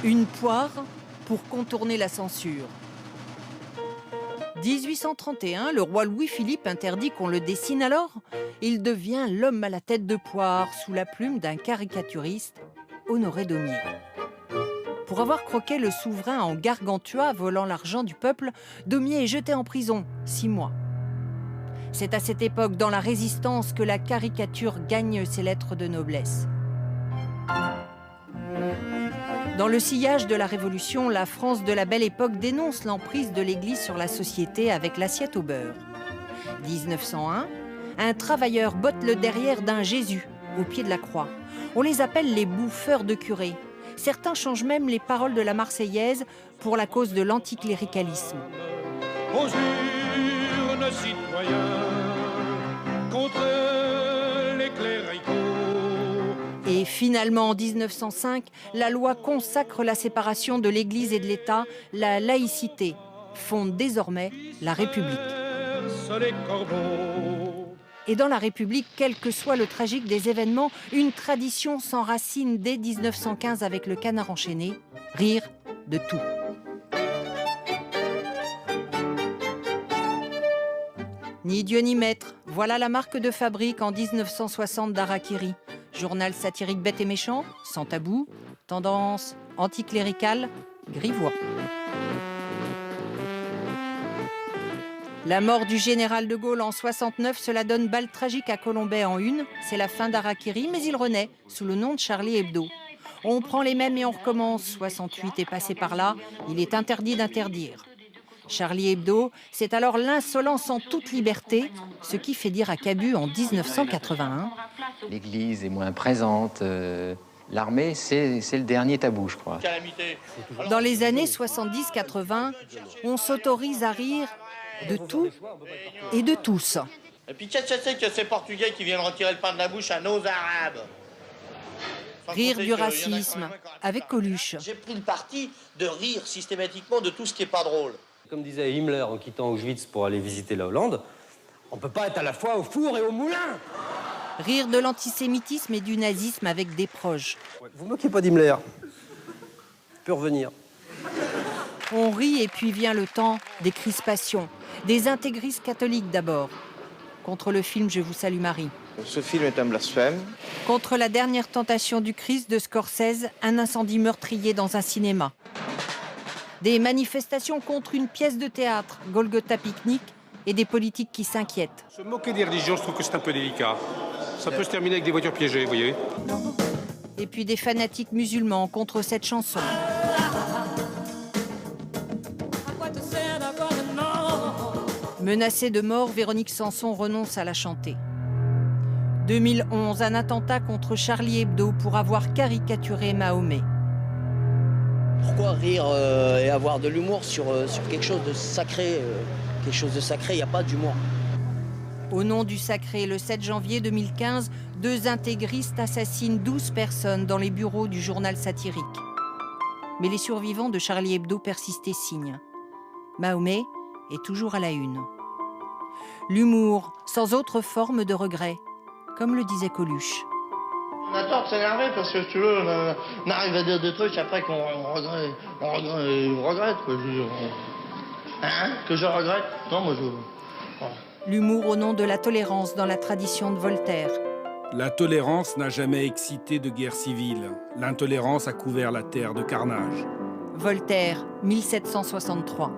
Une poire pour contourner la censure. 1831, le roi Louis-Philippe interdit qu'on le dessine alors. Il devient l'homme à la tête de poire sous la plume d'un caricaturiste, Honoré Daumier. Pour avoir croqué le souverain en Gargantua, volant l'argent du peuple, Daumier est jeté en prison, 6 mois. C'est à cette époque, dans la Résistance, que la caricature gagne ses lettres de noblesse. Dans le sillage de la Révolution, la France de la Belle Époque dénonce l'emprise de l'Église sur la société avec l'assiette au beurre. 1901, un travailleur botte le derrière d'un Jésus au pied de la croix. On les appelle les bouffeurs de curés. Certains changent même les paroles de la Marseillaise pour la cause de l'anticléricalisme. Aux urnes, citoyens, contre les cléricaux. Et finalement, en 1905, la loi consacre la séparation de l'Église et de l'État. La laïcité fonde désormais la République. Les corbeaux. Et dans la République, quel que soit le tragique des événements, une tradition s'enracine dès 1915 avec le Canard enchaîné, rire de tout. Ni Dieu ni maître, voilà la marque de fabrique en 1960 d'Harakiri. Journal satirique bête et méchant, sans tabou, tendance anticléricale, grivois. La mort du général de Gaulle en 69, cela donne balle tragique à Colombey en une. C'est la fin d'Harakiri, mais il renaît sous le nom de Charlie Hebdo. On prend les mêmes et on recommence. 68 est passé par là, il est interdit d'interdire. Charlie Hebdo, c'est alors l'insolence en toute liberté, ce qui fait dire à Cabu en 1981. L'Église est moins présente, l'armée c'est le dernier tabou, je crois. Dans les années 70-80, on s'autorise à rire de tout et de tous. Et puis qu'est-ce que c'est que ces Portugais qui viennent retirer le pain de la bouche à nos Arabes? Rire du racisme, avec Coluche. J'ai pris le parti de rire systématiquement de tout ce qui n'est pas drôle. Comme disait Himmler en quittant Auschwitz pour aller visiter la Hollande, on peut pas être à la fois au four et au moulin. Rire de l'antisémitisme et du nazisme avec des proches. Vous moquez pas d'Himmler. Il peut revenir. On rit et puis vient le temps des crispations. Des intégristes catholiques d'abord. Contre le film Je vous salue Marie. Ce film est un blasphème. Contre La dernière tentation du Christ de Scorsese, un incendie meurtrier dans un cinéma. Des manifestations contre une pièce de théâtre, Golgotha Picnic, et des politiques qui s'inquiètent. Se moquer des religions, je trouve que c'est un peu délicat. Ça peut se terminer avec des voitures piégées, vous voyez. Et puis des fanatiques musulmans contre cette chanson. Menacée de mort, Véronique Sanson renonce à la chanter. 2011, un attentat contre Charlie Hebdo pour avoir caricaturé Mahomet. Pourquoi rire et avoir de l'humour sur quelque chose de sacré? Quelque chose de sacré, il n'y a pas d'humour. Au nom du sacré, le 7 janvier 2015, 2 intégristes assassinent 12 personnes dans les bureaux du journal satirique. Mais les survivants de Charlie Hebdo persistent et signent. Mahomet est toujours à la une. L'humour, sans autre forme de regret, comme le disait Coluche. On a tort de s'énerver parce que si tu veux, on arrive à dire des trucs après qu'on regrette. On regrette, quoi. Hein? Que je regrette? Non, moi je... Bon. L'humour au nom de la tolérance dans la tradition de Voltaire. La tolérance n'a jamais excité de guerre civile. L'intolérance a couvert la terre de carnage. Voltaire, 1763.